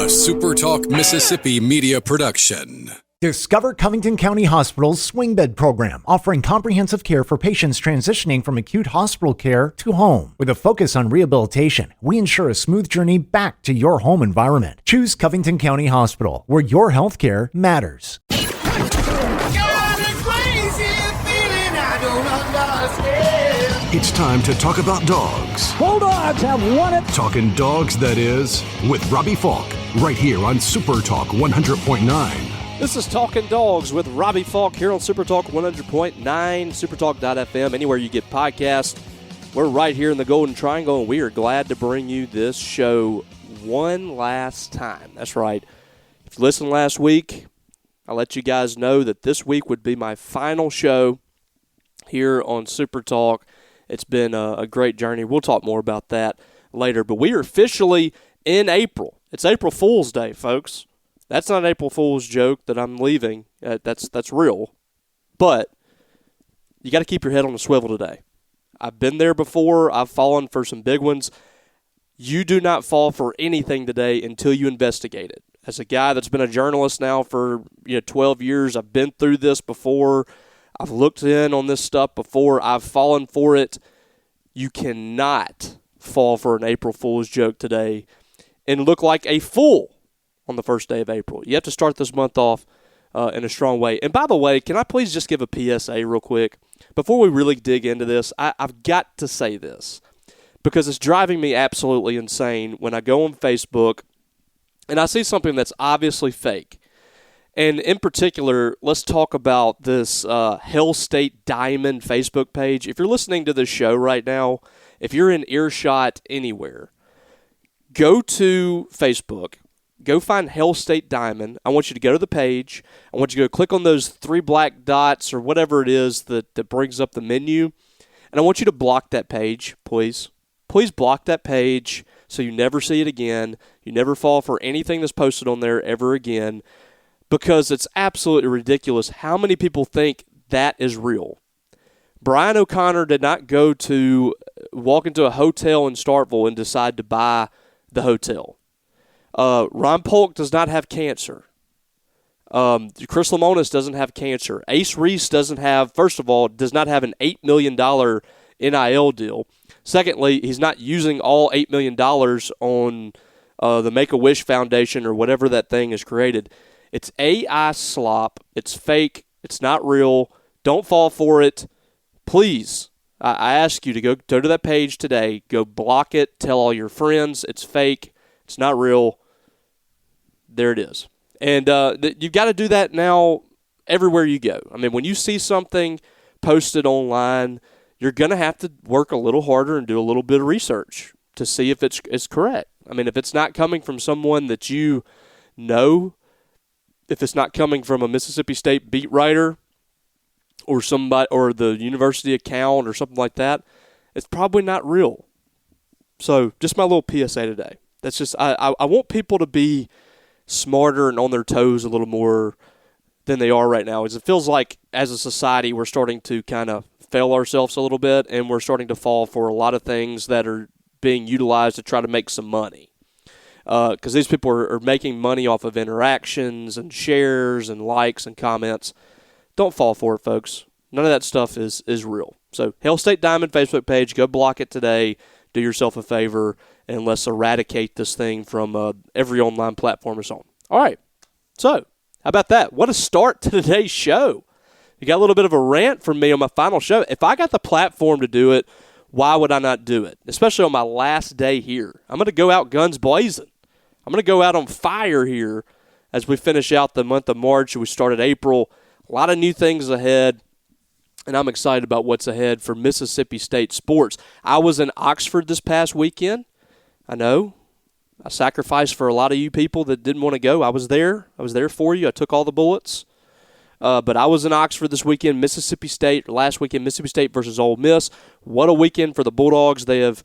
SuperTalk Mississippi media production. Discover Covington County Hospital's swing bed program, offering comprehensive care for patients transitioning from acute hospital care to home. With a focus on rehabilitation, we ensure a smooth journey back to your home environment. Choose Covington County Hospital, where your health care matters. It's time to talk about dogs. Bulldogs have won it. Talkin Dawgs, that is, with Robbie Faulk, right here on SuperTalk 100.9. This is Talkin Dawgs with Robbie Faulk here on SuperTalk 100.9, supertalk.fm, anywhere you get podcasts. We're right here in the Golden Triangle, and we are glad to bring you this show one last time. That's right. If you listened last week, I let you guys know that this week would be my final show here on SuperTalk. It's been a great journey. We'll talk more about that later. But we are officially in April. It's April Fool's Day, folks. That's not an April Fool's joke that I'm leaving. That's real. But you got to keep your head on the swivel today. I've been there before. I've fallen for some big ones. You do not fall for anything today until you investigate it. As a guy that's been a journalist now for 12 years, I've been through this before. I've looked in on this stuff before. I've fallen for it. You cannot fall for an April Fool's joke today and look like a fool on the first day of April. You have to start this month off in a strong way. And by the way, can I please just give a PSA real quick? Before we really dig into this, I've got to say this because it's driving me absolutely insane when I go on Facebook and I see something that's obviously fake. And in particular, let's talk about this Hell State Diamond Facebook page. If you're listening to this show right now, if you're in earshot anywhere, go to Facebook, go find Hell State Diamond. I want you to go to the page. I want you to go click on those three black dots or whatever it is that brings up the menu. And I want you to block that page, please. Please block that page so you never see it again. You never fall for anything that's posted on there ever again. Because it's absolutely ridiculous how many people think that is real. Brian O'Connor did not walk into a hotel in Starkville and decide to buy the hotel. Ron Polk does not have cancer. Chris Lamonis doesn't have cancer. Ace Reese does not have an $8 million NIL deal. Secondly, he's not using all $8 million on the Make-A-Wish Foundation or whatever that thing is created. It's AI slop. It's fake. It's not real. Don't fall for it. Please, I ask you to go to that page today. Go block it. Tell all your friends it's fake. It's not real. There it is. And you've got to do that now everywhere you go. I mean, when you see something posted online, you're going to have to work a little harder and do a little bit of research to see if it's correct. I mean, if it's not coming from someone that you know, if it's not coming from a Mississippi State beat writer or somebody or the university account or something like that, it's probably not real. So just my little PSA today. That's just I want people to be smarter and on their toes a little more than they are right now. It feels like as a society we're starting to kind of fail ourselves a little bit, and we're starting to fall for a lot of things that are being utilized to try to make some money. Because these people are making money off of interactions and shares and likes and comments. Don't fall for it, folks. None of that stuff is real. So, Hell State Diamond Facebook page, go block it today. Do yourself a favor, and let's eradicate this thing from every online platform it's on. All right. So, how about that? What a start to today's show. You got a little bit of a rant from me on my final show. If I got the platform to do it, why would I not do it? Especially on my last day here. I'm going to go out guns blazing. I'm going to go out on fire here as we finish out the month of March. We started April. A lot of new things ahead, and I'm excited about what's ahead for Mississippi State sports. I was in Oxford this past weekend. I know. I sacrificed for a lot of you people that didn't want to go. I was there. I was there for you. I took all the bullets. But I was in Oxford this weekend, last weekend, Mississippi State versus Ole Miss. What a weekend for the Bulldogs. They have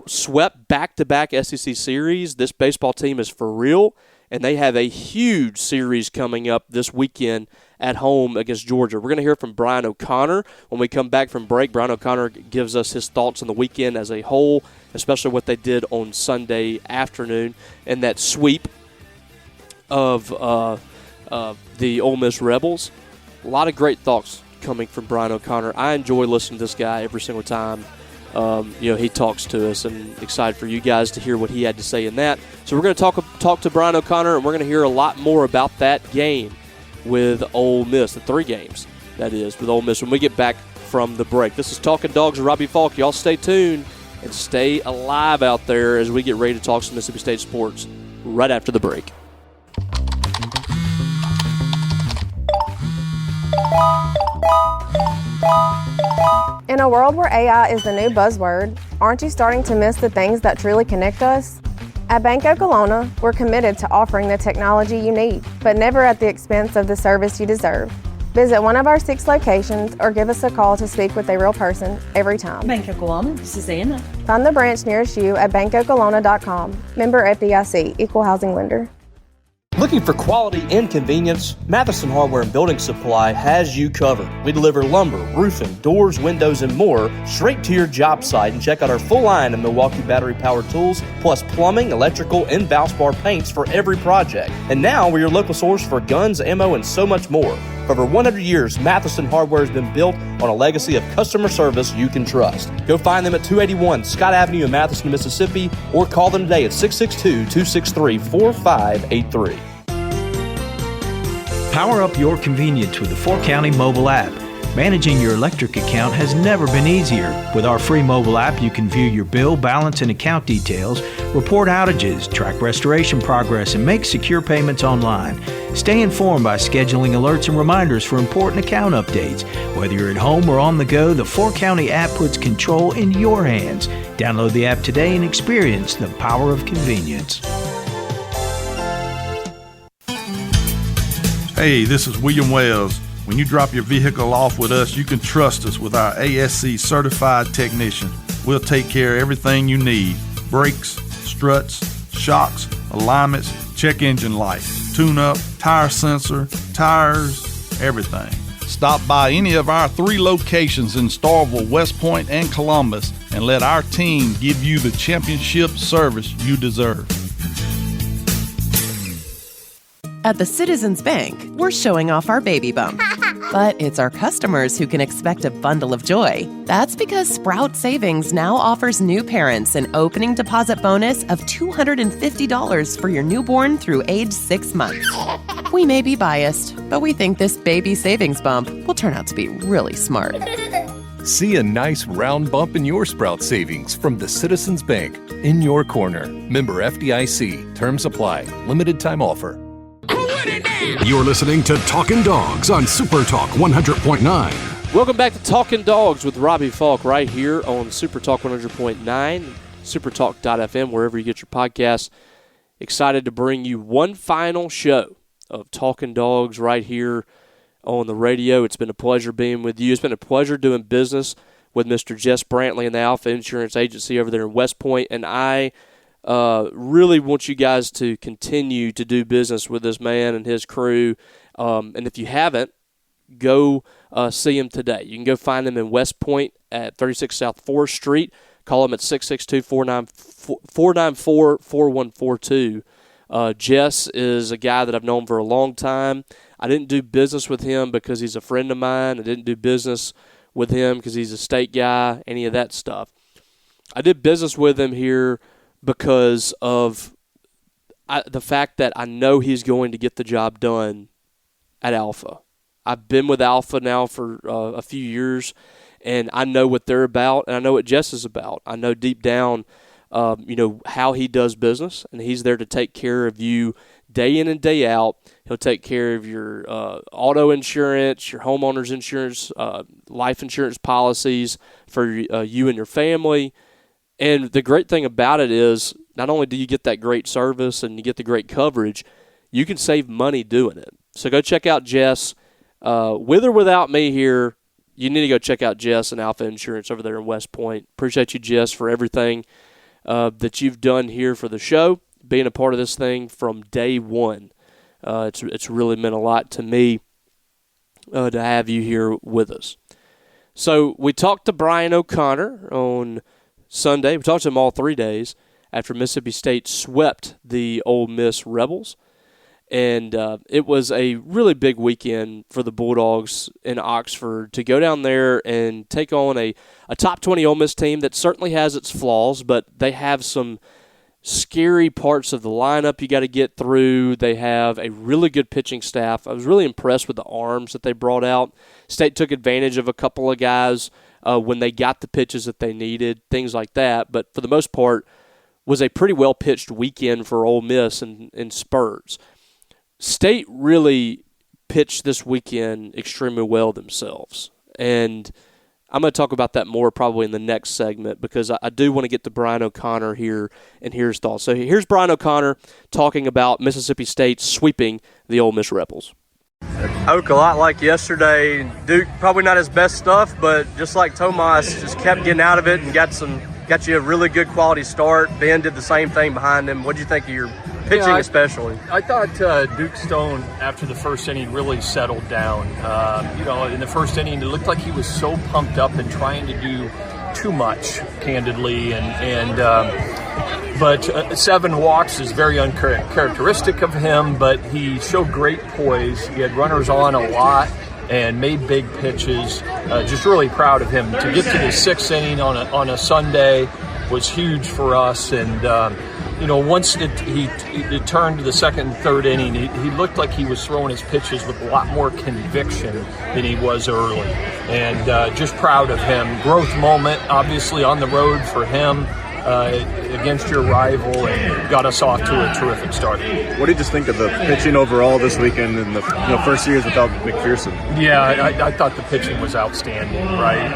swept back-to-back SEC series. This baseball team is for real, and they have a huge series coming up this weekend at home against Georgia. We're going to hear from Brian O'Connor when we come back from break. Brian O'Connor gives us his thoughts on the weekend as a whole, especially what they did on Sunday afternoon and that sweep of the Ole Miss Rebels. A lot of great thoughts coming from Brian O'Connor. I enjoy listening to this guy every single time he talks to us, and excited for you guys to hear what he had to say in that. So we're going to talk to Brian O'Connor, and we're going to hear a lot more about that game with Ole Miss, the 3 games, that is, with Ole Miss when we get back from the break. This is Talkin Dawgs with Robbie Faulk. Y'all stay tuned and stay alive out there as we get ready to talk some Mississippi State sports right after the break. In a world where AI is the new buzzword, aren't you starting to miss the things that truly connect us? At Banco Colonna, we're committed to offering the technology you need, but never at the expense of the service you deserve. Visit one of our 6 locations or give us a call to speak with a real person every time. Banco Colonna, this is Anna. Find the branch nearest you at bancocolonna.com. Member FDIC, Equal Housing Lender. Looking for quality and convenience? Matheson Hardware and Building Supply has you covered. We deliver lumber, roofing, doors, windows, and more straight to your job site. And check out our full line of Milwaukee battery-powered tools, plus plumbing, electrical, and Valspar paints for every project. And now we're your local source for guns, ammo, and so much more. For over 100 years, Matheson Hardware has been built on a legacy of customer service you can trust. Go find them at 281 Scott Avenue in Matheson, Mississippi, or call them today at 662-263-4583. Power up your convenience with the 4County mobile app. Managing your electric account has never been easier. With our free mobile app, you can view your bill, balance, and account details, report outages, track restoration progress, and make secure payments online. Stay informed by scheduling alerts and reminders for important account updates. Whether you're at home or on the go, the 4County app puts control in your hands. Download the app today and experience the power of convenience. Hey, this is William Wells. When you drop your vehicle off with us, you can trust us with our ASC certified technician. We'll take care of everything you need. Brakes, struts, shocks, alignments, check engine light, tune-up, tire sensor, tires, everything. Stop by any of our 3 locations in Starkville, West Point, and Columbus, and let our team give you the championship service you deserve. At the Citizens Bank, we're showing off our baby bump. But it's our customers who can expect a bundle of joy. That's because Sprout Savings now offers new parents an opening deposit bonus of $250 for your newborn through age 6 months. We may be biased, but we think this baby savings bump will turn out to be really smart. See a nice round bump in your Sprout savings from the Citizens Bank in your corner. Member FDIC. Terms apply. Limited time offer. You're listening to Talkin Dawgs on SuperTalk 100.9. Welcome back to Talkin Dawgs with Robbie Faulk right here on SuperTalk 100.9, SuperTalk.fm, wherever you get your podcasts. Excited to bring you one final show of Talkin Dawgs right here on the radio. It's been a pleasure being with you. It's been a pleasure doing business with Mr. Jess Brantley and the Alpha Insurance Agency over there in West Point, and I really want you guys to continue to do business with this man and his crew. And if you haven't, go see him today. You can go find him in West Point at 36 South 4th Street. Call him at 662-494-4142. Jess is a guy that I've known for a long time. I didn't do business with him because he's a friend of mine. I didn't do business with him because he's a state guy, any of that stuff. I did business with him here because of the fact that I know he's going to get the job done at Alpha. I've been with Alpha now for a few years, and I know what they're about, and I know what Jess is about. I know deep down, how he does business, and he's there to take care of you day in and day out. He'll take care of your auto insurance, your homeowner's insurance, life insurance policies for you and your family. And the great thing about it is not only do you get that great service and you get the great coverage, you can save money doing it. So go check out Jess. With or without me here, you need to go check out Jess and Alpha Insurance over there in West Point. Appreciate you, Jess, for everything that you've done here for the show, being a part of this thing from day one. It's really meant a lot to me to have you here with us. So we talked to Brian O'Connor on Sunday. We talked to him all 3 days after Mississippi State swept the Ole Miss Rebels. And it was a really big weekend for the Bulldogs in Oxford to go down there and take on a top 20 Ole Miss team that certainly has its flaws, but they have some scary parts of the lineup you got to get through. They have a really good pitching staff. I was really impressed with the arms that they brought out. State took advantage of a couple of guys when they got the pitches that they needed, things like that. But for the most part, was a pretty well-pitched weekend for Ole Miss in spurts. State really pitched this weekend extremely well themselves. And I'm going to talk about that more probably in the next segment because I do want to get to Brian O'Connor here and hear his thoughts. So here's Brian O'Connor talking about Mississippi State sweeping the Ole Miss Rebels. Oak, a lot like yesterday. Duke, probably not his best stuff, but just like Tomas, just kept getting out of it and got you a really good quality start. Ben did the same thing behind him. What did you think of your pitching especially? I thought Duke Stone, after the first inning, really settled down. In the first inning, it looked like he was so pumped up and trying to do too much, candidly. But 7 walks is very uncharacteristic of him, but he showed great poise. He had runners on a lot and made big pitches. Just really proud of him. To get to the 6th inning on a Sunday was huge for us. And, once it turned to the 2nd and 3rd inning, he looked like he was throwing his pitches with a lot more conviction than he was early. And just proud of him. Growth moment, obviously, on the road for him. Against your rival and got us off to a terrific start. What do you just think of the pitching overall this weekend in the first years without McPherson? Yeah, I thought the pitching was outstanding, right?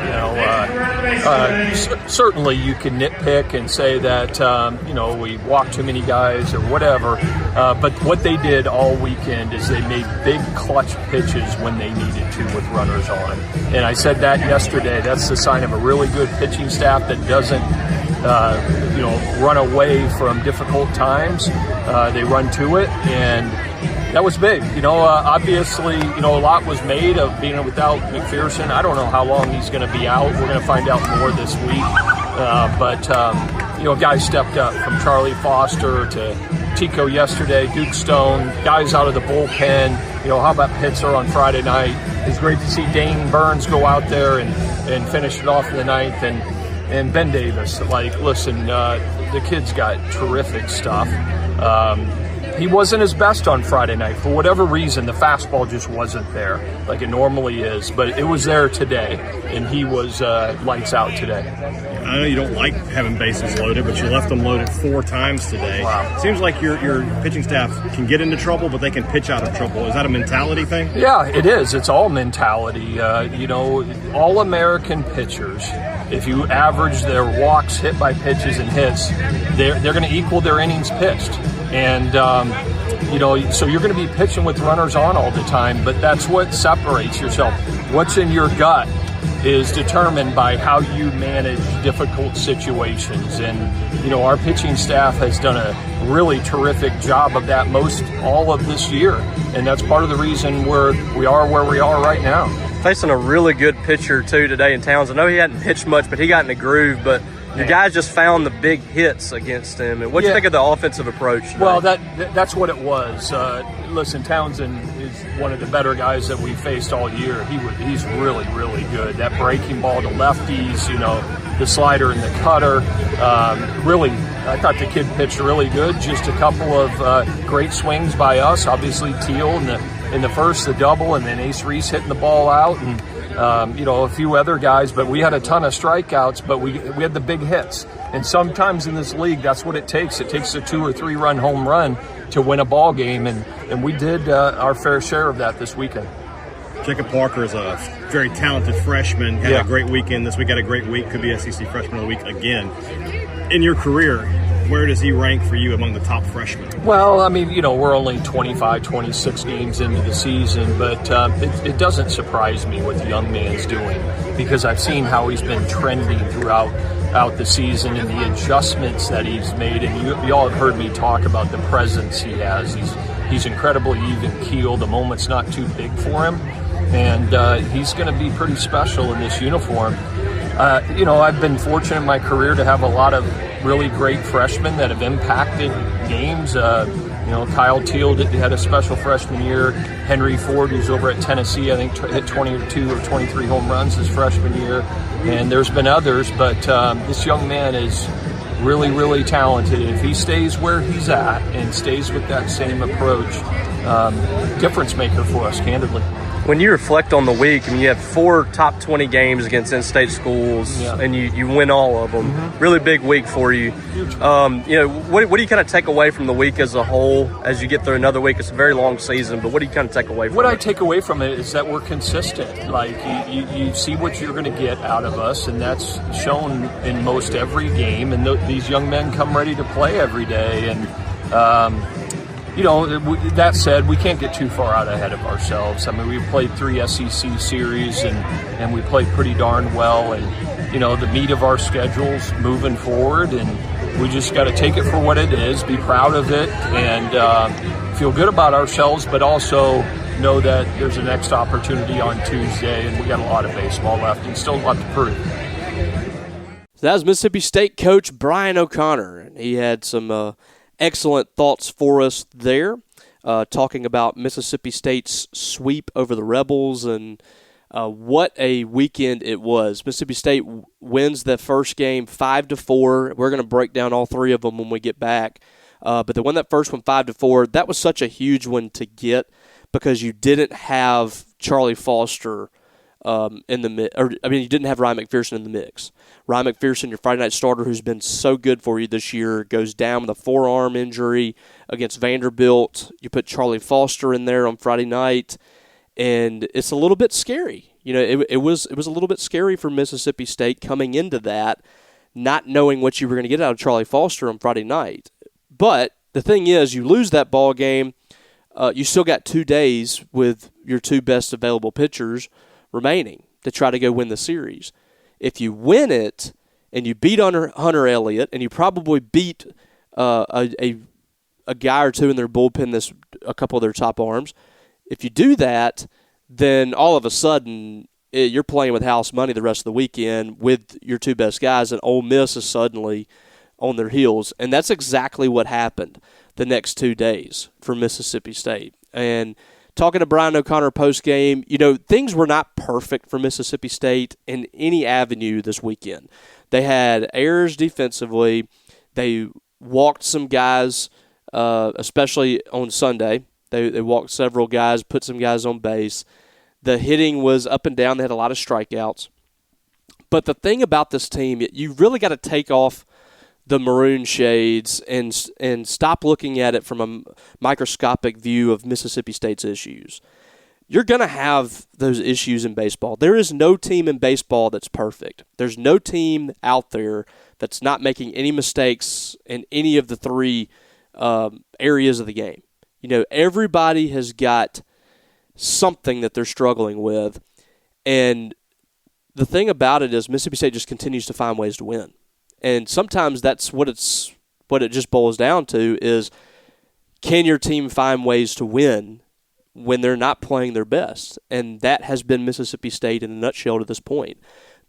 Certainly you can nitpick and say that, we walked too many guys or whatever, but what they did all weekend is they made big clutch pitches when they needed to with runners on. And I said that yesterday. That's the sign of a really good pitching staff that doesn't run away from difficult times. They run to it, and that was big. Obviously, a lot was made of being without McPherson. I don't know how long he's going to be out. We're going to find out more this week. But guys stepped up from Charlie Foster to Tico yesterday, Duke Stone, guys out of the bullpen. How about Pitzer on Friday night? It's great to see Dane Burns go out there and finish it off in the 9th. And Ben Davis, the kid's got terrific stuff. He wasn't his best on Friday night. For whatever reason, the fastball just wasn't there like it normally is. But it was there today, and he was lights out today. I know you don't like having bases loaded, but you left them loaded 4 times today. Wow. Seems like your pitching staff can get into trouble, but they can pitch out of trouble. Is that a mentality thing? Yeah, it is. It's all mentality. All American pitchers, if you average their walks, hit by pitches, and hits, they're going to equal their innings pitched. And, so you're going to be pitching with runners on all the time, but that's what separates yourself. What's in your gut is determined by how you manage difficult situations. And, our pitching staff has done a really terrific job of that most all of this year. And that's part of the reason we are where we are right now. Facing a really good pitcher, too, today in Towns. I know he hadn't pitched much, but he got in the groove. But your guys just found the big hits against him. And what do you think of the offensive approach today? Well, that's what it was. Listen, Townsend is one of the better guys that we faced all year. He's really, really good. That breaking ball to lefties, the slider and the cutter. Really, I thought the kid pitched really good. Just a couple of great swings by us. Obviously, Teal in the first, the double, and then Ace Reese hitting the ball out, and a few other guys. But we had a ton of strikeouts, but we had the big hits. And sometimes in this league, that's what it takes. It takes a 2 or 3 run home run to win a ball game, and we did our fair share of that this weekend. Jacob Parker is a very talented freshman. Had a great weekend. This week had a great week. Could be SEC Freshman of the Week again. In your career, where does he rank for you among the top freshmen? Well, we're only 25, 26 games into the season, but it doesn't surprise me what the young man's doing because I've seen how he's been trending throughout the season and the adjustments that he's made. And you all have heard me talk about the presence he has. He's incredibly even keel. The moment's not too big for him. And he's going to be pretty special in this uniform. I've been fortunate in my career to have a lot of really great freshmen that have impacted games. Kyle Teal had a special freshman year. Henry Ford, who's over at Tennessee, I think hit 22 or 23 home runs his freshman year. And there's been others, but this young man is really, really talented. If he stays where he's at and stays with that same approach, difference maker for us, candidly. When you reflect on the week, you have 4 top 20 games against in-state schools, and you win all of them. Mm-hmm. Really big week for you. What do you kind of take away from the week as a whole as you get through another week? It's a very long season, but what do you kind of take away from it? What I take away from it is that we're consistent. Like, you see what you're going to get out of us, and that's shown in most every game. And these young men come ready to play every day. And that said, we can't get too far out ahead of ourselves. I mean, we've played 3 SEC series, and we played pretty darn well. And, the meat of our schedule's moving forward, and we just got to take it for what it is, be proud of it, and feel good about ourselves, but also know that there's a next opportunity on Tuesday, and we got a lot of baseball left and still a lot to prove. So that was Mississippi State coach Brian O'Connor, and he had some excellent thoughts for us there, talking about Mississippi State's sweep over the Rebels and what a weekend it was. Mississippi State wins the first game 5-4. We're going to break down all 3 of them when we get back. But they won that first one 5-4. That was such a huge one to get because you didn't have Charlie Foster you didn't have Ryan McPherson in the mix. Ryan McPherson, your Friday night starter, who's been so good for you this year, goes down with a forearm injury against Vanderbilt. You put Charlie Foster in there on Friday night, and it's a little bit scary. It was a little bit scary for Mississippi State coming into that, not knowing what you were going to get out of Charlie Foster on Friday night. But the thing is, you lose that ball game, you still got 2 days with your 2 best available pitchers remaining to try to go win the series. If you win it and you beat Hunter Elliott and you probably beat a guy or 2 in their bullpen, a couple of their top arms, if you do that, then all of a sudden you're playing with house money the rest of the weekend with your 2 best guys, and Ole Miss is suddenly on their heels. And that's exactly what happened the next 2 days for Mississippi State. And talking to Brian O'Connor post-game, things were not perfect for Mississippi State in any avenue this weekend. They had errors defensively. They walked some guys, especially on Sunday. They walked several guys, put some guys on base. The hitting was up and down. They had a lot of strikeouts. But the thing about this team, you really got to take off the maroon shades and stop looking at it from a microscopic view of Mississippi State's issues. You're going to have those issues in baseball. There is no team in baseball that's perfect. There's no team out there that's not making any mistakes in any of the 3 areas of the game. Everybody has got something that they're struggling with, and the thing about it is Mississippi State just continues to find ways to win. And sometimes that's what it just boils down to is, can your team find ways to win when they're not playing their best? And that has been Mississippi State in a nutshell to this point.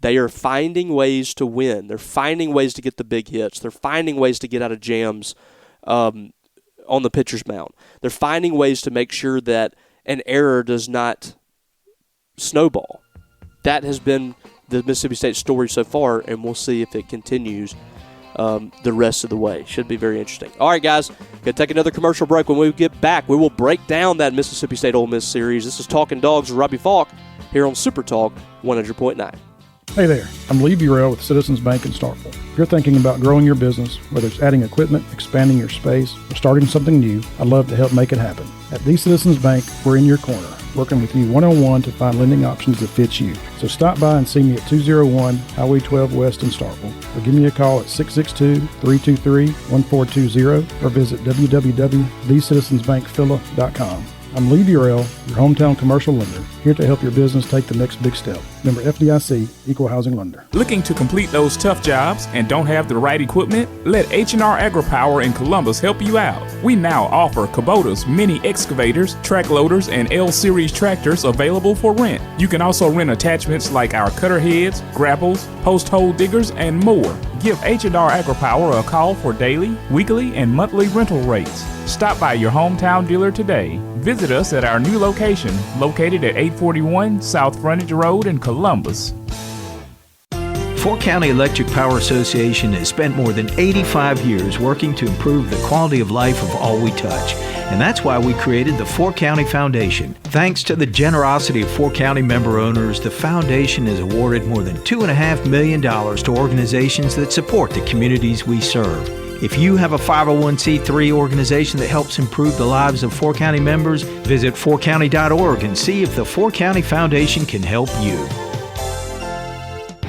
They are finding ways to win. They're finding ways to get the big hits. They're finding ways to get out of jams on the pitcher's mound. They're finding ways to make sure that an error does not snowball. That has been the Mississippi State story so far, and we'll see if it continues the rest of the way. Should be very interesting. All right, guys, going to take another commercial break. When we get back, we will break down that Mississippi State Ole Miss series. This is Talkin Dawgs with Robbie Faulk here on SuperTalk 100.9. Hey there, I'm Lee Burrell with Citizens Bank in Starkville. If you're thinking about growing your business, whether it's adding equipment, expanding your space, or starting something new, I'd love to help make it happen. At the Citizens Bank, we're in your corner, working with you one-on-one to find lending options that fit you. So stop by and see me at 201 Highway 12 West in Starkville, or give me a call at 662-323-1420, or visit www.thecitizensbankphila.com. I'm Lee Burrell, your hometown commercial lender, here to help your business take the next big step. Member FDIC, Equal Housing Lender. Looking to complete those tough jobs and don't have the right equipment? Let H&R AgriPower in Columbus help you out. We now offer Kubota's mini excavators, track loaders, and L-Series tractors available for rent. You can also rent attachments like our cutter heads, grapples, post hole diggers, and more. Give H&R AgriPower a call for daily, weekly, and monthly rental rates. Stop by your hometown dealer today. Visit us at our new location, located at 841 South Frontage Road in Columbus. Fork County Electric Power Association has spent more than 85 years working to improve the quality of life of all we touch. And that's why we created the Fork County Foundation. Thanks to the generosity of Fork County member owners, the foundation has awarded more than $2.5 million to organizations that support the communities we serve. If you have a 501c3 organization that helps improve the lives of Fork County members, visit forkcounty.org and see if the Fork County Foundation can help you.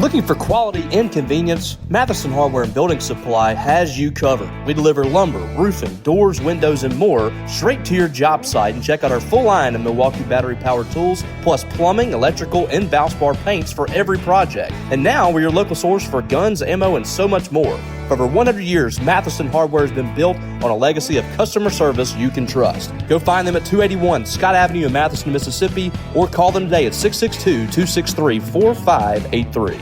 Looking for quality and convenience? Matheson Hardware and Building Supply has you covered. We deliver lumber, roofing, doors, windows, and more straight to your job site. And check out our full line of Milwaukee battery-powered tools, plus plumbing, electrical, and Valspar paints for every project. And now we're your local source for guns, ammo, and so much more. For over 100 years, Matheson Hardware has been built on a legacy of customer service you can trust. Go find them at 281 Scott Avenue in Matheson, Mississippi, or call them today at 662-263-4583.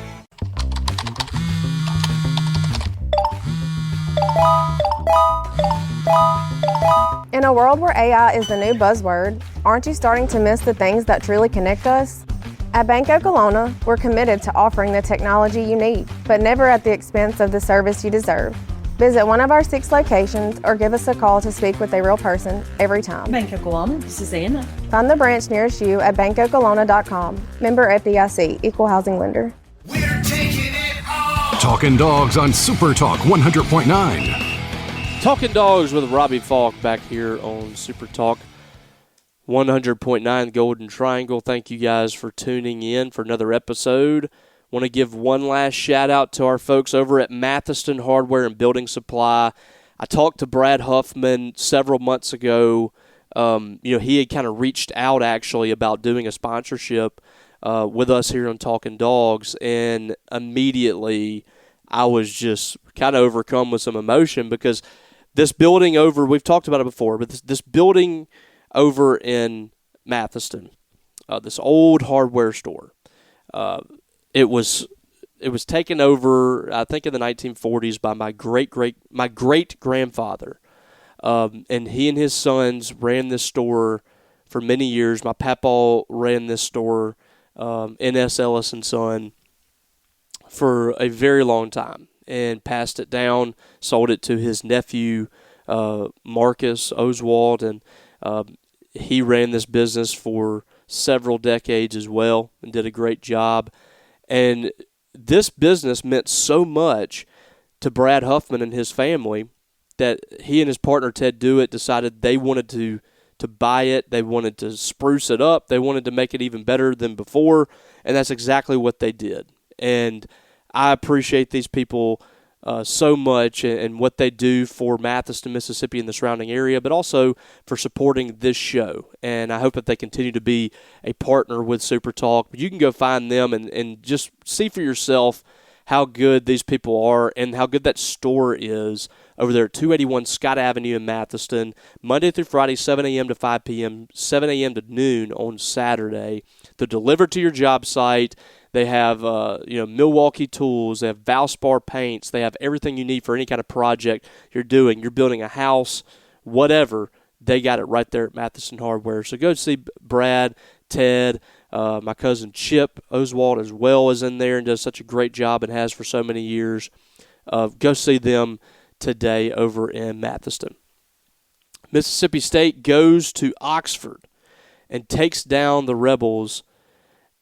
In a world where AI is the new buzzword, aren't you starting to miss the things that truly connect us? At Bank Oklahoma, we're committed to offering the technology you need, but never at the expense of the service you deserve. Visit one of our 6 locations or give us a call to speak with a real person every time. Bank Oklahoma, this is Anna. Find the branch nearest you at bankoklahoma.com. Member FDIC, Equal Housing Lender. Talkin Dawgs on SuperTalk 100.9. Talkin Dawgs with Robbie Faulk back here on SuperTalk 100.9 Golden Triangle. Thank you guys for tuning in for another episode. Want to give one last shout out to our folks over at Matheson Hardware and Building Supply. I talked to Brad Huffman several months ago. He had kind of reached out actually about doing a sponsorship with us here on Talkin Dawgs, and immediately I was just kind of overcome with some emotion because this building over, we've talked about it before, but this building over in Matheson, this old hardware store, it was taken over, I think, in the 1940s by my great grandfather, and he and his sons ran this store for many years. My papa ran this store, N.S. Ellis and Son, for a very long time, and passed it down, sold it to his nephew, Marcus Oswald, and he ran this business for several decades as well and did a great job. And this business meant so much to Brad Huffman and his family that he and his partner Ted Dewitt decided they wanted to buy it. They wanted to spruce it up. They wanted to make it even better than before, and that's exactly what they did. And I appreciate these people so much and what they do for Matheson, Mississippi and the surrounding area, but also for supporting this show. And I hope that they continue to be a partner with SuperTalk. But you can go find them and just see for yourself how good these people are and how good that store is over there at 281 Scott Avenue in Matheson, Monday through Friday, 7 a.m. to 5 p.m., 7 a.m. to noon on Saturday. They're delivered to your job site. They have Milwaukee tools. They have Valspar paints. They have everything you need for any kind of project you're doing. You're building a house, whatever. They got it right there at Matheson Hardware. So go see Brad, Ted, my cousin Chip Oswald as well is in there and does such a great job and has for so many years. Go see them today over in Matheson. Mississippi State goes to Oxford and takes down the Rebels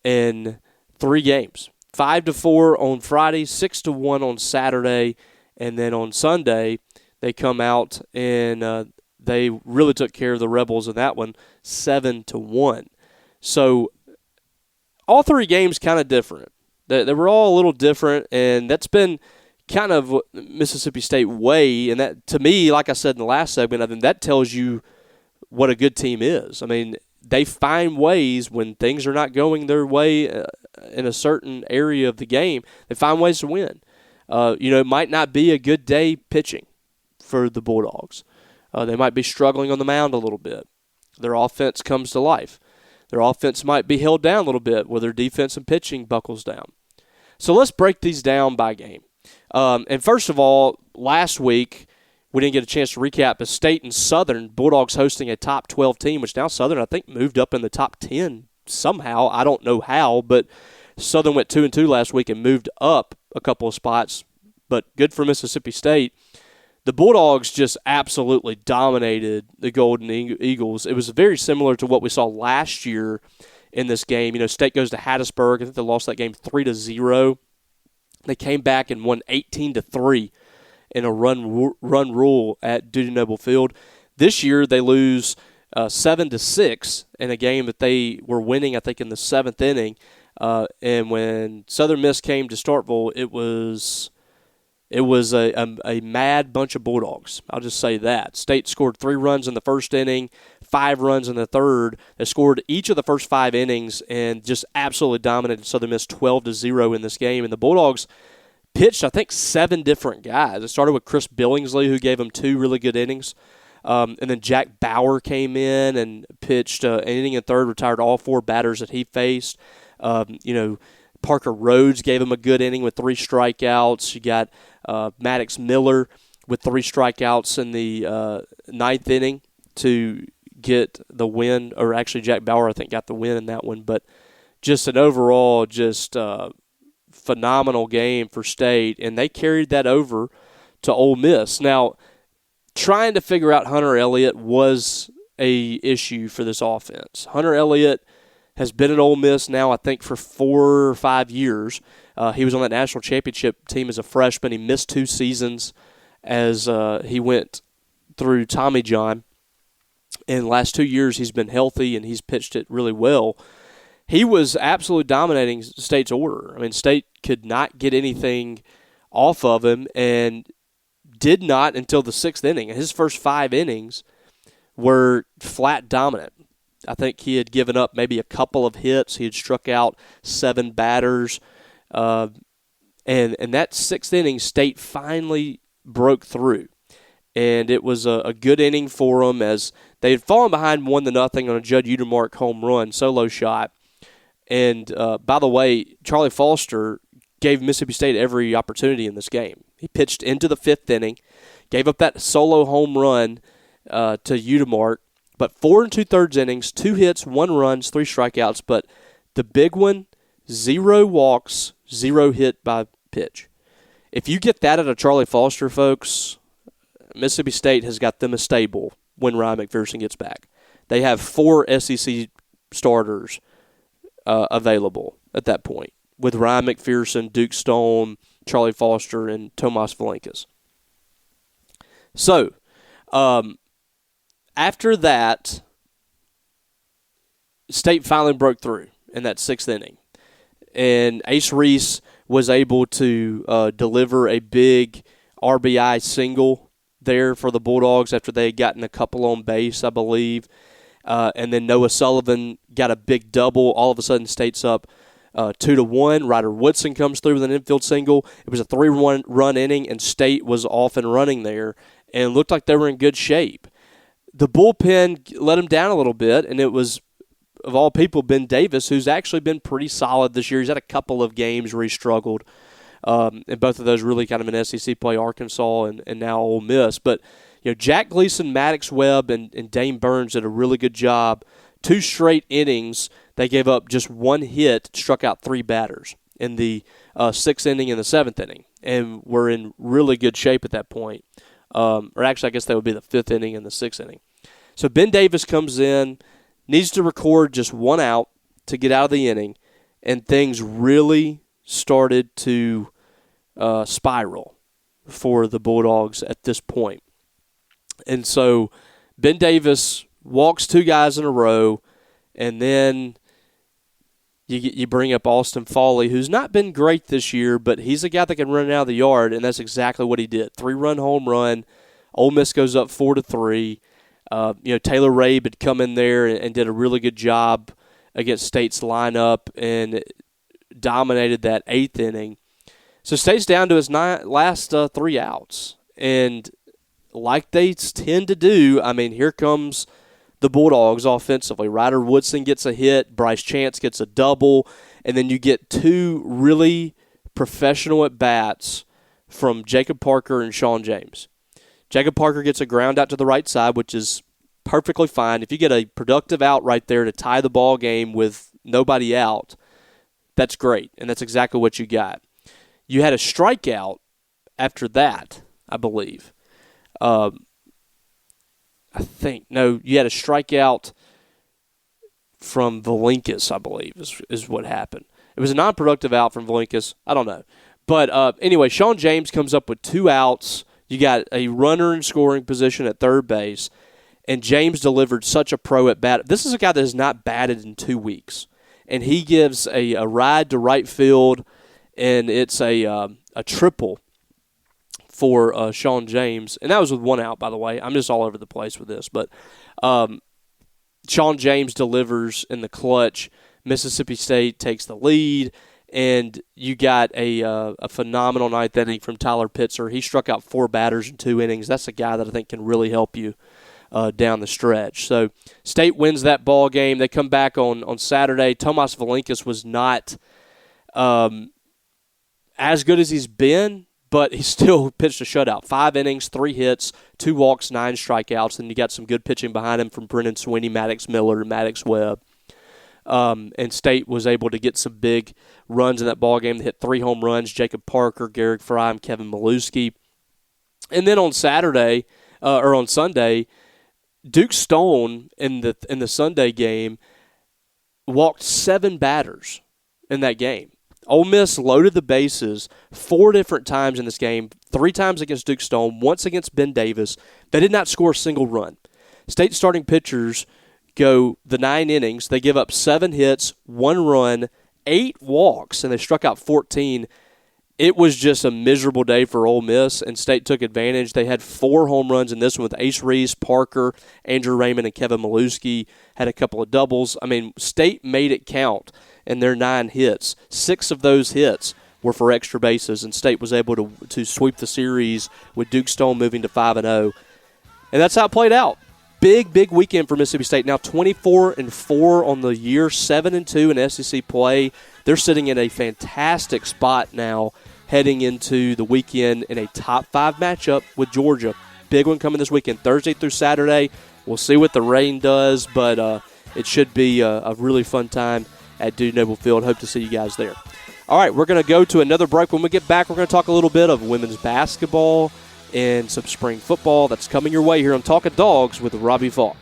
in 3 games, 5-4 on Friday, 6-1 on Saturday, and then on Sunday they come out and they really took care of the Rebels in that one, 7-1. So all 3 games kind of different. They were all a little different, and that's been kind of Mississippi State way. And that, to me, like I said in the last segment, I think that tells you what a good team is. I mean, they find ways when things are not going their way in a certain area of the game. They find ways to win. It might not be a good day pitching for the Bulldogs. They might be struggling on the mound a little bit. Their offense comes to life. Their offense might be held down a little bit where their defense and pitching buckles down. So let's break these down by game. And first of all, last week, we didn't get a chance to recap, but State and Southern, Bulldogs hosting a top 12 team, which now Southern, I think, moved up in the top 10 somehow. I don't know how, but Southern went 2-2 last week and moved up a couple of spots, but good for Mississippi State. The Bulldogs just absolutely dominated the Golden Eagles. It was very similar to what we saw last year in this game. You know, State goes to Hattiesburg. I think they lost that game 3-0. They came back and won 18-3 in a run rule at Duty Noble Field. This year they lose 7-6 in a game that they were winning, I think, in the 7th inning. And when Southern Miss came to Starkville, it was a mad bunch of Bulldogs. I'll just say that. State scored 3 runs in the first inning, 5 runs in the third. They scored each of the first 5 innings and just absolutely dominated Southern Miss 12-0 in this game. And the Bulldogs pitched, I think, 7 different guys. It started with Chris Billingsley, who gave them 2 really good innings. And then Jack Bauer came in and pitched an inning and third, retired all 4 batters that he faced. Parker Rhodes gave him a good inning with 3 strikeouts. You got Maddox Miller with 3 strikeouts in the 9th inning to get the win. Or actually, Jack Bauer, I think, got the win in that one. But just an overall phenomenal game for State, and they carried that over to Ole Miss. Now, trying to figure out Hunter Elliott was a issue for this offense. Hunter Elliott has been at Ole Miss now, I think, for 4 or 5 years. He was on that national championship team as a freshman. He missed 2 seasons as he went through Tommy John. In the last 2 years, he's been healthy, and he's pitched it really well. He was absolutely dominating State's order. I mean, State could not get anything off of him and did not until the 6th inning. His first 5 innings were flat dominant. I think he had given up maybe a couple of hits. He had struck out 7 batters. And that 6th inning, State finally broke through. And it was a good inning for them as they had fallen behind 1-0 on a Judd Utermark home run, solo shot. And by the way, Charlie Foster gave Mississippi State every opportunity in this game. He pitched into the 5th inning, gave up that solo home run to Utermark, but 4 2/3 innings, 2 hits, 1 run, 3 strikeouts. But the big one, 0 walks, 0 hit by pitch. If you get that out of Charlie Foster, folks, Mississippi State has got them a stable when Ryan McPherson gets back. They have 4 SEC starters available at that point, with Ryan McPherson, Duke Stone, Charlie Foster, and Tomas Valenkas. So, after that, State finally broke through in that 6th inning. And Ace Reese was able to deliver a big RBI single there for the Bulldogs after they had gotten a couple on base, I believe. And then Noah Sullivan got a big double. All of a sudden, State's up 2-1. Ryder Woodson comes through with an infield single. It was a 3-run inning, and State was off and running there and looked like they were in good shape. The bullpen let them down a little bit, and it was, of all people, Ben Davis, who's actually been pretty solid this year. He's had a couple of games where he struggled, and both of those really kind of in SEC play, Arkansas and now Ole Miss. But Jack Gleason, Maddox Webb, and Dane Burns did a really good job. 2 straight innings, they gave up just 1 hit, struck out 3 batters in the 6th inning and the 7th inning, and were in really good shape at that point. Or actually, I guess that would be the 5th inning and the 6th inning. So Ben Davis comes in, needs to record just 1 out to get out of the inning, and things really started to spiral for the Bulldogs at this point. And so Ben Davis walks 2 guys in a row, and then you bring up Austin Foley, who's not been great this year, but he's a guy that can run out of the yard, and that's exactly what he did. 3-run home run. Ole Miss goes up 4-3. Taylor Rabe had come in there and did a really good job against State's lineup and dominated that 8th inning. So State's down to his last 3 outs, and like they tend to do, I mean, here comes the Bulldogs offensively. Ryder Woodson gets a hit, Bryce Chance gets a double, and then you get 2 really professional at-bats from Jacob Parker and Sean James. Jacob Parker gets a ground out to the right side, which is perfectly fine. If you get a productive out right there to tie the ball game with nobody out, that's great, and that's exactly what you got. You had a strikeout after that, I believe. You had a strikeout from Valinkas, I believe, is what happened. It was a non-productive out from Valinkas. I don't know. But anyway, Sean James comes up with 2 outs. You got a runner in scoring position at third base, and James delivered such a pro at bat. This is a guy that has not batted in 2 weeks, and he gives a ride to right field, and it's a triple for Sean James. And that was with 1 out, by the way. I'm just all over the place with this. But Sean James delivers in the clutch. Mississippi State takes the lead, and you got a phenomenal 9th inning from Tyler Pitzer. He struck out 4 batters in 2 innings. That's a guy that I think can really help you down the stretch. So State wins that ball game. They come back on Saturday. Tomas Valinkas was not as good as he's been, but he still pitched a shutout. 5 innings, 3 hits, 2 walks, 9 strikeouts, and you got some good pitching behind him from Brennan Sweeney, Maddox Miller, and Maddox Webb. And State was able to get some big runs in that ball game. They hit 3 home runs: Jacob Parker, Garrick Fry, and Kevin Maluski. And then on Sunday, Duke Stone in the Sunday game walked 7 batters in that game. Ole Miss loaded the bases 4 different times in this game, 3 times against Duke Stone, once against Ben Davis. They did not score a single run. State starting pitchers go the 9 innings. They give up 7 hits, 1 run, 8 walks, and they struck out 14. It was just a miserable day for Ole Miss, and State took advantage. They had 4 home runs in this one with Ace Reese, Parker, Andrew Raymond, and Kevin Maluski. Had a couple of doubles. I mean, State made it count in their 9 hits. 6 of those hits were for extra bases, and State was able to sweep the series with Duke Stone moving to 5-0. And that's how it played out. Big weekend for Mississippi State. Now 24-4 on the year, 7-2 in SEC play. They're sitting in a fantastic spot now, heading into the weekend in a top 5 matchup with Georgia. Big one coming this weekend, Thursday through Saturday. We'll see what the rain does, but it should be a really fun time at Dude Noble Field. Hope to see you guys there. All right, we're going to go to another break. When we get back, we're going to talk a little bit of women's basketball and some spring football that's coming your way here on Talkin Dawgs with Robbie Faulk.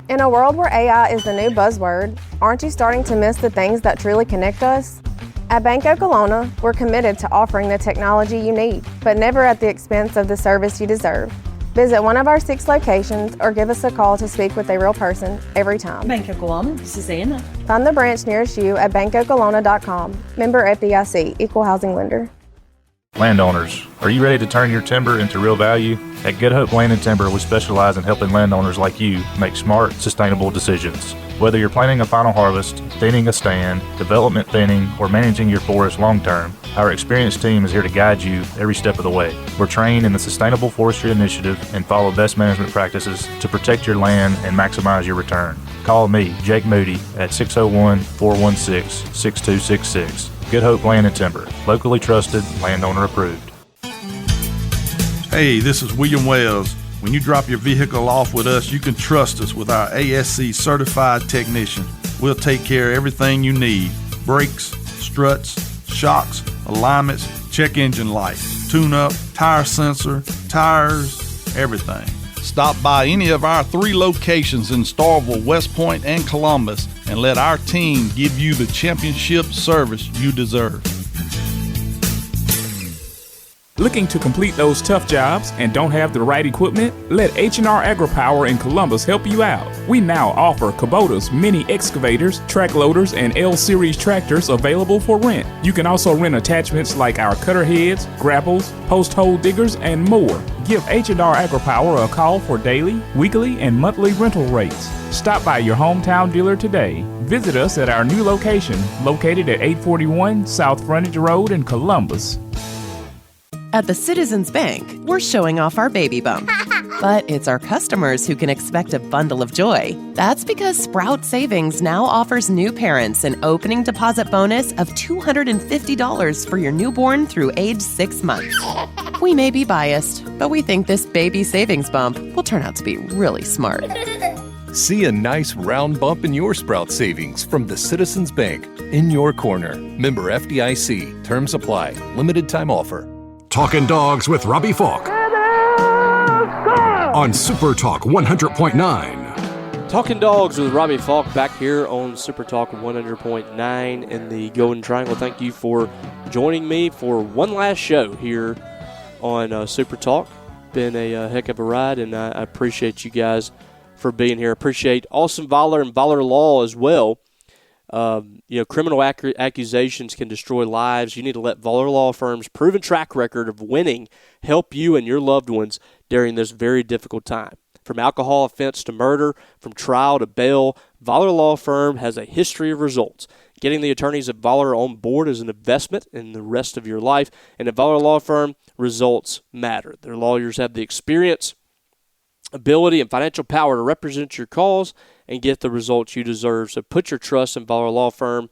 In a world where AI is the new buzzword, aren't you starting to miss the things that truly connect us? At Bank Oklahoma, we're committed to offering the technology you need, but never at the expense of the service you deserve. Visit one of our 6 locations or give us a call to speak with a real person every time. Bank Oklahoma, this is Anna. Find the branch nearest you at bankoklahoma.com. Member FDIC, Equal Housing Lender. Landowners, are you ready to turn your timber into real value? At Good Hope Land and Timber, we specialize in helping landowners like you make smart, sustainable decisions. Whether you're planting a final harvest, thinning a stand, development thinning, or managing your forest long-term, our experienced team is here to guide you every step of the way. We're trained in the Sustainable Forestry Initiative and follow best management practices to protect your land and maximize your return. Call me, Jake Moody, at 601-416-6266. Good Hope Land and Timber, locally trusted, landowner approved. Hey, this is William Wells. When you drop your vehicle off with us, you can trust us with our ASC certified technician. We'll take care of everything you need: brakes, struts, shocks, alignments, check engine light, tune-up, tire sensor, tires, everything. Stop by any of our 3 locations in Starkville, West Point, and Columbus, and let our team give you the championship service you deserve. Looking to complete those tough jobs and don't have the right equipment? Let H&R AgriPower in Columbus help you out. We now offer Kubota's mini excavators, track loaders, and L-Series tractors available for rent. You can also rent attachments like our cutter heads, grapples, post hole diggers, and more. Give H&R AgriPower a call for daily, weekly, and monthly rental rates. Stop by your hometown dealer today. Visit us at our new location, located at 841 South Frontage Road in Columbus. At the Citizens Bank, we're showing off our baby bump. But it's our customers who can expect a bundle of joy. That's because Sprout Savings now offers new parents an opening deposit bonus of $250 for your newborn through age 6 months. We may be biased, but we think this baby savings bump will turn out to be really smart. See a nice round bump in your Sprout savings from the Citizens Bank in your corner. Member FDIC. Terms apply. Limited time offer. Talkin Dawgs with Robbie Faulk on SuperTalk 100.9. Talkin Dawgs with Robbie Faulk back here on SuperTalk 100.9 in the Golden Triangle. Thank you for joining me for one last show here on SuperTalk. Been a heck of a ride, and I appreciate you guys for being here. Appreciate Austin Voller and Voller Law as well. Criminal accusations can destroy lives. You need to let Voller Law Firm's proven track record of winning help you and your loved ones during this very difficult time. From alcohol offense to murder, from trial to bail, Voller Law Firm has a history of results. Getting the attorneys at Voller on board is an investment in the rest of your life, and at Voller Law Firm, results matter. Their lawyers have the experience, ability, and financial power to represent your cause and get the results you deserve. So put your trust in Voller Law Firm.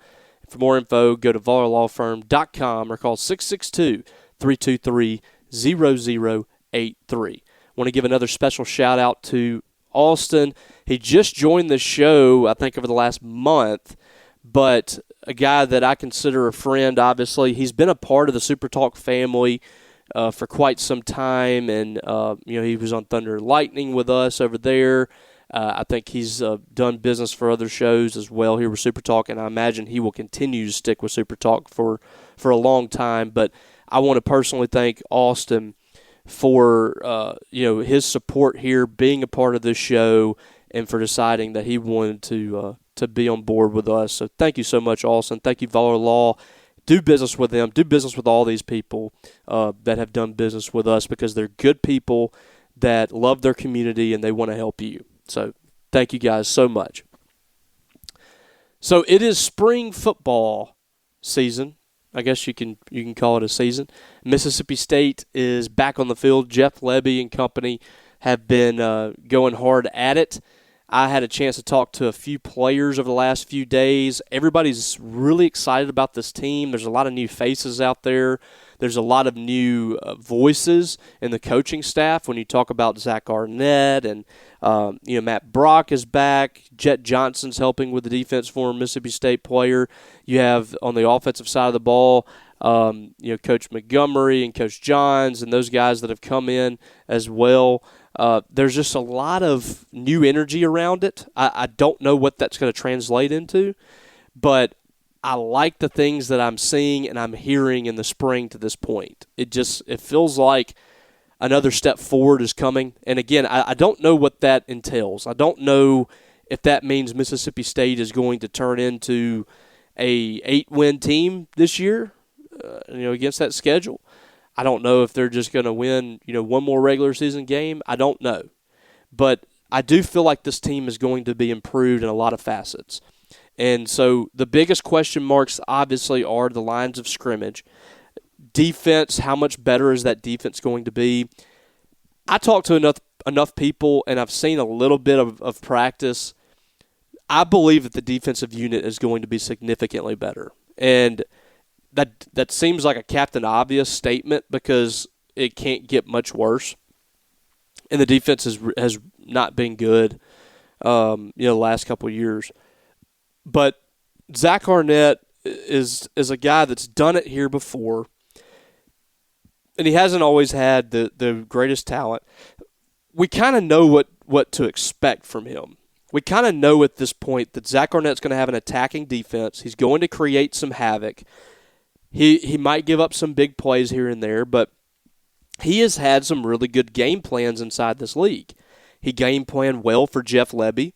For more info, go to vollerlawfirm.com or call 662-323-0083. Want to give another special shout out to Austin. He just joined the show, I think, over the last month, but a guy that I consider a friend, obviously. He's been a part of the SuperTalk family for quite some time, and he was on Thunder and Lightning with us over there. I think he's done business for other shows as well here with SuperTalk, and I imagine he will continue to stick with SuperTalk for a long time. But I want to personally thank Austin for his support here, being a part of this show, and for deciding that he wanted to be on board with us. So thank you so much, Austin. Thank you, Voller Law. Do business with them. Do business with all these people that have done business with us, because they're good people that love their community and they want to help you. So thank you guys so much. So it is spring football season. I guess you can call it a season. Mississippi State is back on the field. Jeff Lebby and company have been going hard at it. I had a chance to talk to a few players over the last few days. Everybody's really excited about this team. There's a lot of new faces out there. There's a lot of new voices in the coaching staff. When you talk about Zach Arnett and Matt Brock is back. Jet Johnson's helping with the defense for a Mississippi State player. You have on the offensive side of the ball, Coach Montgomery and Coach Johns and those guys that have come in as well. There's just a lot of new energy around it. I don't know what that's going to translate into, but I like the things that I'm seeing and I'm hearing in the spring to this point. It feels like another step forward is coming. And again, I don't know what that entails. I don't know if that means Mississippi State is going to turn into a 8-win team this year, against that schedule. I don't know if they're just going to win, one more regular season game. I don't know. But I do feel like this team is going to be improved in a lot of facets. And so the biggest question marks obviously are the lines of scrimmage. Defense, how much better is that defense going to be? I talked to enough people, and I've seen a little bit of practice. I believe that the defensive unit is going to be significantly better. And that seems like a Captain Obvious statement, because it can't get much worse. And the defense has not been good, the last couple of years. But Zach Arnett is a guy that's done it here before, and he hasn't always had the greatest talent. We kind of know what to expect from him. We kind of know at this point that Zach Arnett's going to have an attacking defense. He's going to create some havoc. He might give up some big plays here and there, but he has had some really good game plans inside this league. He game planned well for Jeff Lebby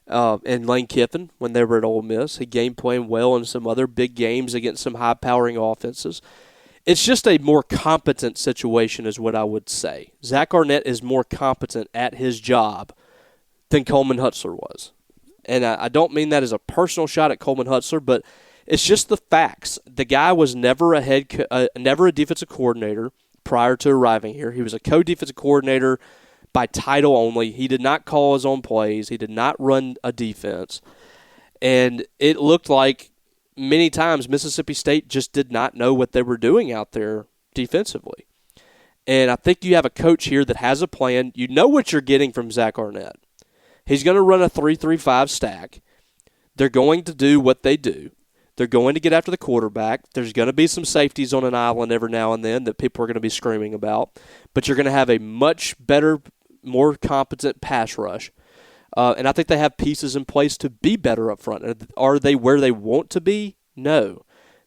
and Lane Kiffin when they were at Ole Miss. He game planned well in some other big games against some high-powering offenses. It's just a more competent situation is what I would say. Zach Arnett is more competent at his job than Coleman Hutzler was. And I don't mean that as a personal shot at Coleman Hutzler, but it's just the facts. The guy was never never a defensive coordinator prior to arriving here. He was a co-defensive coordinator by title only. He did not call his own plays. He did not run a defense. And it looked like many times Mississippi State just did not know what they were doing out there defensively. And I think you have a coach here that has a plan. You know what you're getting from Zach Arnett. He's going to run a 3-3-5 stack. They're going to do what they do. They're going to get after the quarterback. There's going to be some safeties on an island every now and then that people are going to be screaming about. But you're going to have a much better, more competent pass rush. And I think they have pieces in place to be better up front. Are they where they want to be? No.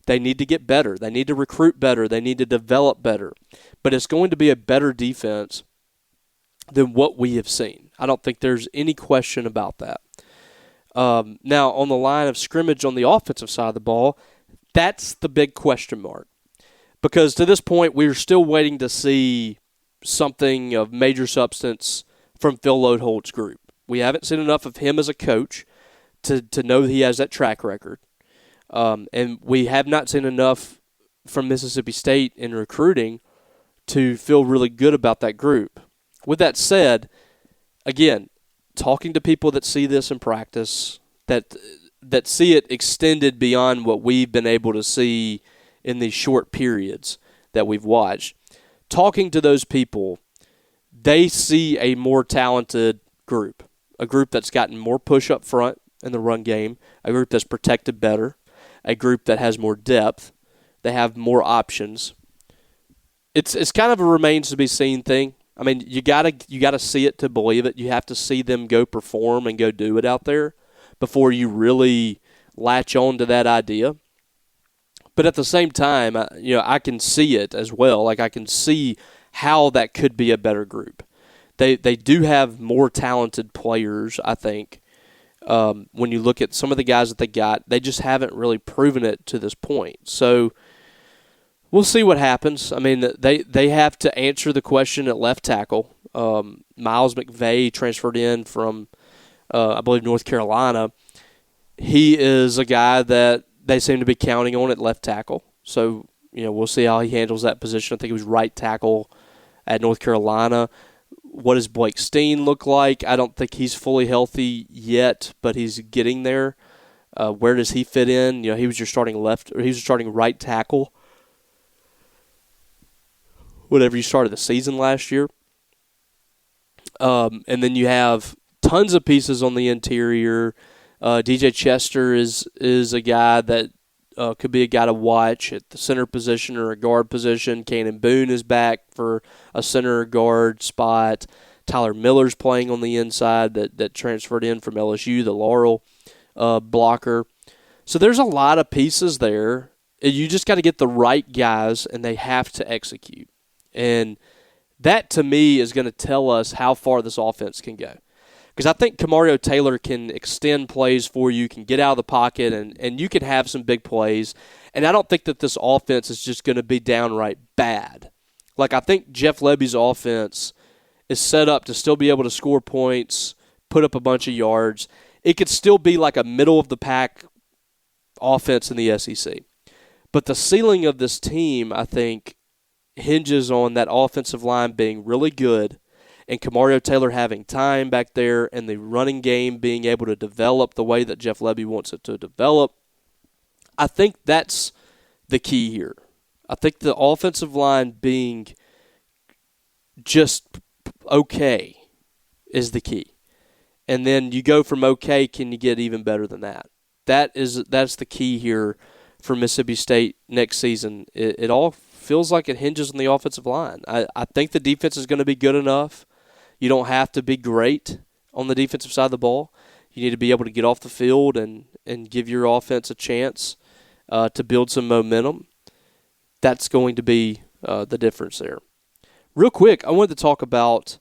They need to get better. They need to recruit better. They need to develop better. But it's going to be a better defense than what we have seen. I don't think there's any question about that. Now, on the line of scrimmage on the offensive side of the ball, that's the big question mark. Because to this point, we're still waiting to see something of major substance from Phil Lodeholt's group. We haven't seen enough of him as a coach to know he has that track record. And we have not seen enough from Mississippi State in recruiting to feel really good about that group. With that said, again, talking to people that see this in practice, that see it extended beyond what we've been able to see in these short periods that we've watched, talking to those people, they see a more talented group, a group that's gotten more push up front in the run game, a group that's protected better, a group that has more depth. They have more options. It's kind of a remains to be seen thing. I mean, you gotta see it to believe it. You have to see them go perform and go do it out there before you really latch on to that idea. But at the same time, I can see it as well. Like, I can see how that could be a better group. They do have more talented players, I think. When you look at some of the guys that they got, they just haven't really proven it to this point. So we'll see what happens. I mean, they have to answer the question at left tackle. Miles McVay transferred in from, I believe, North Carolina. He is a guy that they seem to be counting on at left tackle. So, we'll see how he handles that position. I think he was right tackle at North Carolina. What does Blake Steen look like? I don't think he's fully healthy yet, but he's getting there. Where does he fit in? He was your starting right tackle whenever you started the season last year. And then you have tons of pieces on the interior. DJ Chester is a guy that could be a guy to watch at the center position or a guard position. Cannon Boone is back for a center or guard spot. Tyler Miller's playing on the inside that transferred in from LSU, the Laurel blocker. So there's a lot of pieces there. You just got to get the right guys, and they have to execute. And that, to me, is going to tell us how far this offense can go. Because I think Kamario Taylor can extend plays for you, can get out of the pocket, and you can have some big plays. And I don't think that this offense is just going to be downright bad. Like, I think Jeff Lebby's offense is set up to still be able to score points, put up a bunch of yards. It could still be like a middle-of-the-pack offense in the SEC. But the ceiling of this team, I think, hinges on that offensive line being really good and Kamario Taylor having time back there and the running game being able to develop the way that Jeff Lebby wants it to develop. I think that's the key here. I think the offensive line being just okay is the key. And then you go from okay, can you get even better than that? That's the key here for Mississippi State next season. It all feels like it hinges on the offensive line. I think the defense is going to be good enough. You don't have to be great on the defensive side of the ball. You need to be able to get off the field and give your offense a chance to build some momentum. That's going to be the difference there. Real quick, I wanted to talk about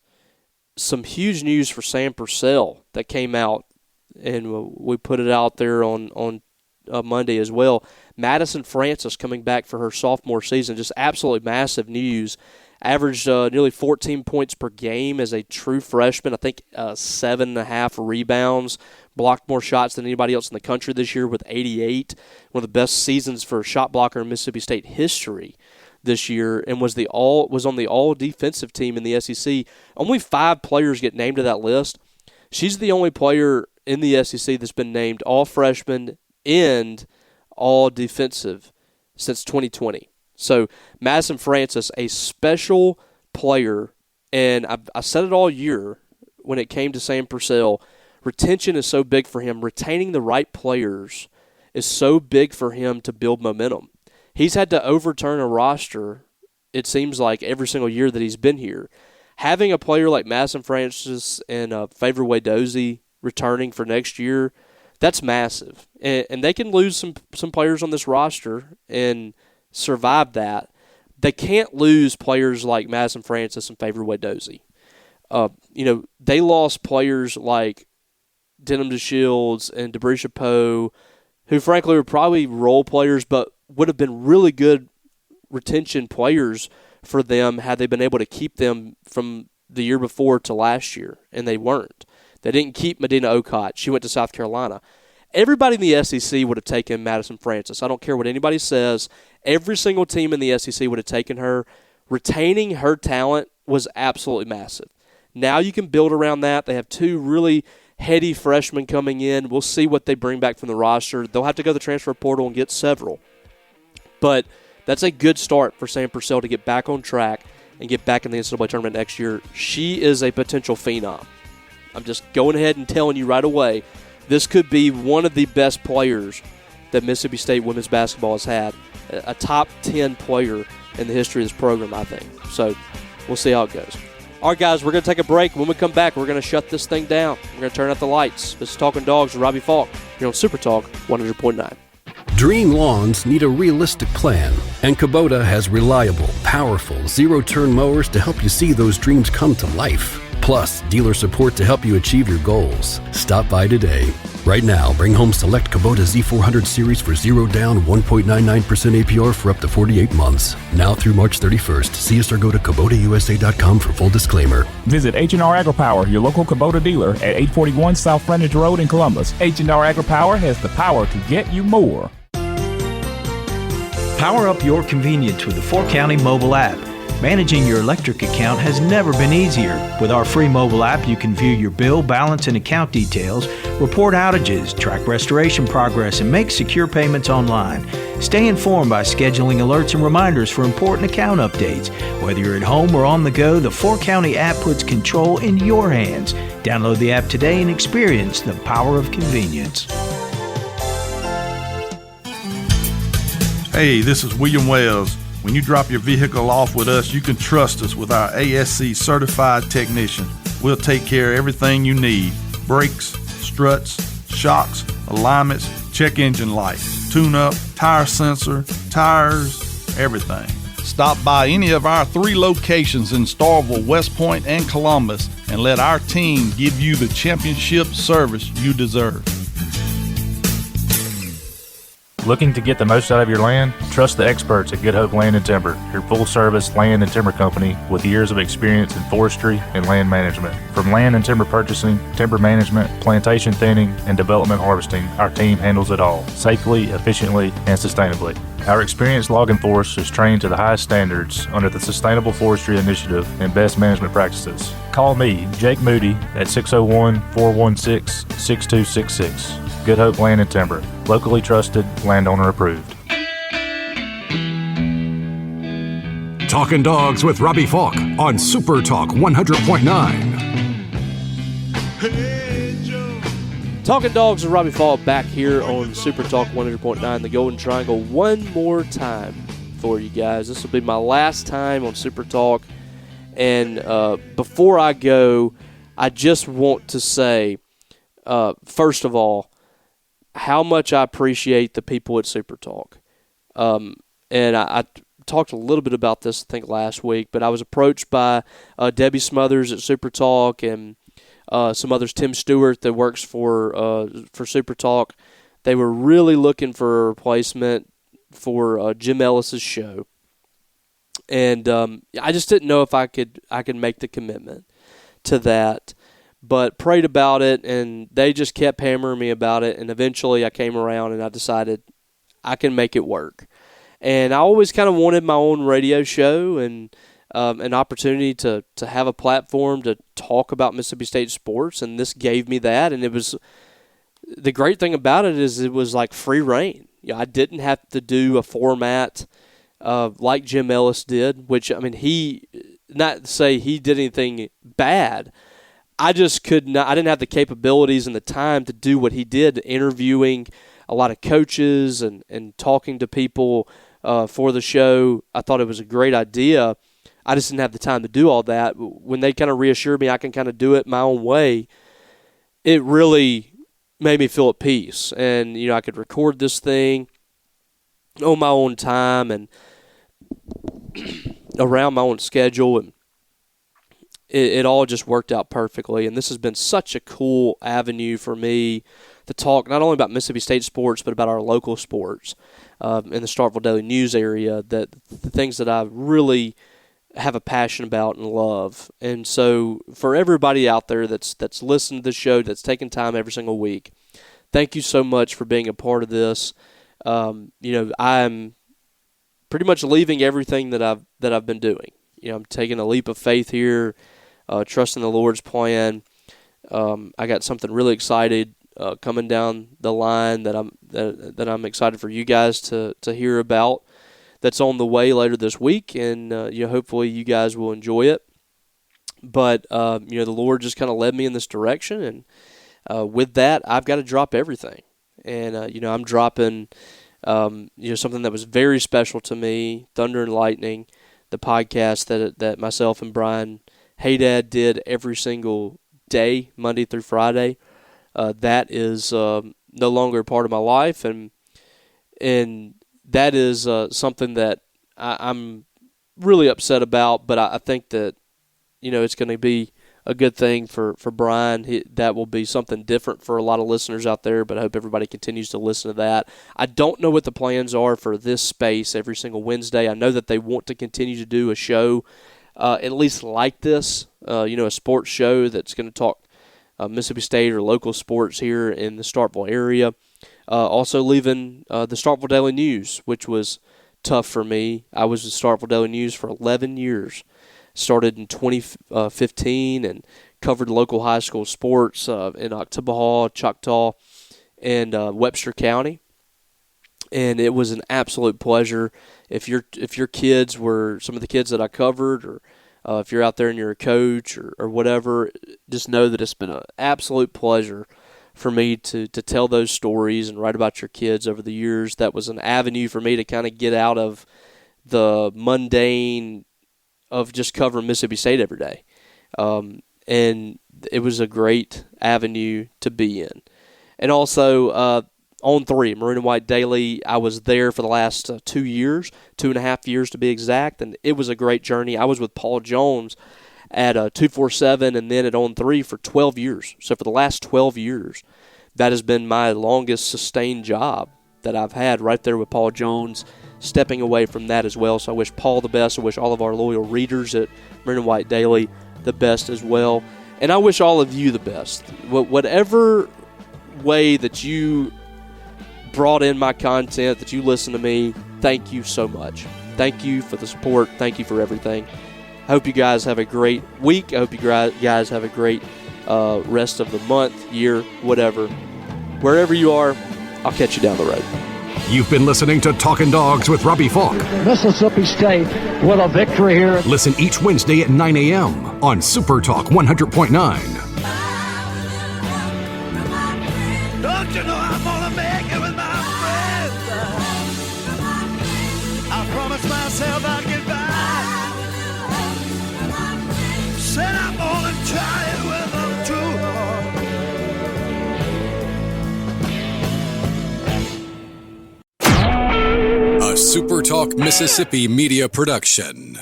some huge news for Sam Purcell that came out, and we put it out there on Monday as well. Madison Francis coming back for her sophomore season, just absolutely massive news. Averaged nearly 14 points per game as a true freshman. I think 7.5 rebounds. Blocked more shots than anybody else in the country this year with 88. One of the best seasons for a shot blocker in Mississippi State history this year and was on the all defensive team in the SEC. Only 5 players get named to that list. She's the only player in the SEC that's been named all freshman and all defensive since 2020. So Madison Francis, a special player, and I said it all year when it came to Sam Purcell, retention is so big for him. Retaining the right players is so big for him to build momentum. He's had to overturn a roster, it seems like, every single year that he's been here. Having a player like Madison Francis and Favor Wadozie returning for next year, that's massive. And they can lose some players on this roster and survive that. They can't lose players like Madison Francis and Favor Wadozie. They lost players like Denham DeShields and Debrisha Poe, who frankly were probably role players, but would have been really good retention players for them had they been able to keep them from the year before to last year, and they weren't. They didn't keep Medina Okot. She went to South Carolina. Everybody in the SEC would have taken Madison Francis. I don't care what anybody says. Every single team in the SEC would have taken her. Retaining her talent was absolutely massive. Now you can build around that. They have 2 really heady freshmen coming in. We'll see what they bring back from the roster. They'll have to go to the transfer portal and get several. But that's a good start for Sam Purcell to get back on track and get back in the NCAA tournament next year. She is a potential phenom. I'm just going ahead and telling you right away, this could be one of the best players that Mississippi State women's basketball has had. A top 10 player in the history of this program, I think. So we'll see how it goes. All right, guys, we're going to take a break. When we come back, we're going to shut this thing down. We're going to turn out the lights. This is Talkin Dawgs with Robbie Faulk here on SuperTalk 100.9. Dream lawns need a realistic plan, and Kubota has reliable, powerful, zero-turn mowers to help you see those dreams come to life. Plus, dealer support to help you achieve your goals. Stop by today. Right now, bring home select Kubota Z400 series for 0 down, 1.99% APR for up to 48 months. Now through March 31st. See us or go to KubotaUSA.com for full disclaimer. Visit H&R AgriPower, your local Kubota dealer at 841 South Frontage Road in Columbus. H&R AgriPower has the power to get you more. Power up your convenience with the 4County mobile app. Managing your electric account has never been easier. With our free mobile app, you can view your bill, balance, and account details, report outages, track restoration progress, and make secure payments online. Stay informed by scheduling alerts and reminders for important account updates. Whether you're at home or on the go, the 4County app puts control in your hands. Download the app today and experience the power of convenience. Hey, this is William Wells. When you drop your vehicle off with us, you can trust us with our ASC certified technician. We'll take care of everything you need. Brakes, struts, shocks, alignments, check engine light, tune-up, tire sensor, tires, everything. Stop by any of our 3 locations in Starkville, West Point, and Columbus, and let our team give you the championship service you deserve. Looking to get the most out of your land? Trust the experts at Good Hope Land and Timber, your full-service land and timber company with years of experience in forestry and land management. From land and timber purchasing, timber management, plantation thinning, and development harvesting, our team handles it all, safely, efficiently, and sustainably. Our experienced logging force is trained to the highest standards under the Sustainable Forestry Initiative and best management practices. Call me, Jake Moody, at 601-416-6266. Good Hope Land and Timber, locally trusted, landowner approved. Talkin Dawgs with Robbie Faulk on SuperTalk 100.9. Talkin Dawgs with Robbie Faulk back here on SuperTalk 100.9, the Golden Triangle, one more time for you guys. This will be my last time on SuperTalk. And before I go, I just want to say, first of all, how much I appreciate the people at SuperTalk. And I talked a little bit about this, I think, last week, but I was approached by Debbie Smothers at SuperTalk and some others, Tim Stewart, that works for SuperTalk. They were really looking for a replacement for Jim Ellis's show. And I just didn't know if I could make the commitment to that. But prayed about it, and they just kept hammering me about it, and eventually I came around and I decided I can make it work. And I always kind of wanted my own radio show and an opportunity to have a platform to talk about Mississippi State sports, and this gave me that. And it was the great thing about it is it was like free reign. I didn't have to do a format like Jim Ellis did, which, I mean, he, not to say he did anything bad, I just could not, I didn't have the capabilities and the time to do what he did, interviewing a lot of coaches and talking to people for the show. I thought it was a great idea. I just didn't have the time to do all that. When they kind of reassured me I can kind of do it my own way, it really made me feel at peace. And, I could record this thing on my own time and around my own schedule, and it all just worked out perfectly. And this has been such a cool avenue for me to talk not only about Mississippi State sports, but about our local sports in the Starkville Daily News area, that the things that I really have a passion about and love. And so for everybody out there that's listened to the show, that's taking time every single week, thank you so much for being a part of this. I'm pretty much leaving everything that I've been doing. I'm taking a leap of faith here, trusting the Lord's plan. I got something really excited coming down the line that I'm excited for you guys to hear about. That's on the way later this week, and hopefully you guys will enjoy it. But the Lord just kind of led me in this direction, and with that, I've got to drop everything. And I'm dropping something that was very special to me, Thunder and Lightning, the podcast that myself and Brian Haydad did every single day, Monday through Friday. That is no longer a part of my life, and that is something that I'm really upset about, but I think that, it's going to be a good thing for Brian. That will be something different for a lot of listeners out there, but I hope everybody continues to listen to that. I don't know what the plans are for this space every single Wednesday. I know that they want to continue to do a show at least like this, a sports show that's going to talk Mississippi State or local sports here in the Starkville area. Also leaving the Starkville Daily News, which was tough for me. I was with Starkville Daily News for 11 years. Started in 2015 and covered local high school sports in Oktibbeha, Choctaw, and Webster County. And it was an absolute pleasure. If your kids were some of the kids that I covered, or if you're out there and you're a coach or whatever, just know that it's been an absolute pleasure for me to tell those stories and write about your kids over the years. That was an avenue for me to kind of get out of the mundane of just covering Mississippi State every day. And it was a great avenue to be in. And also, On3, Maroon and White Daily, I was there for the last 2 years, 2.5 years to be exact, and it was a great journey. I was with Paul Jones at 247 and then at On3 for 12 years. So for the last 12 years, that has been my longest sustained job that I've had, right there with Paul Jones, stepping away from that as well. So I wish Paul the best. I wish all of our loyal readers at Maroon and White Daily the best as well. And I wish all of you the best. Whatever way that you brought in my content, that you listen to me, thank you so much. Thank you for the support. Thank you for everything. I hope you guys have a great week. I hope you guys have a great rest of the month, year, whatever. Wherever you are, I'll catch you down the road. You've been listening to Talkin Dawgs with Robbie Faulk. Mississippi State with a victory here. Listen each Wednesday at 9 a.m. on SuperTalk 100.9. Don't you know I'm gonna make it with my friends? I promised myself I'd get by. Said I'm gonna try it with a true heart. A SuperTalk Mississippi media production.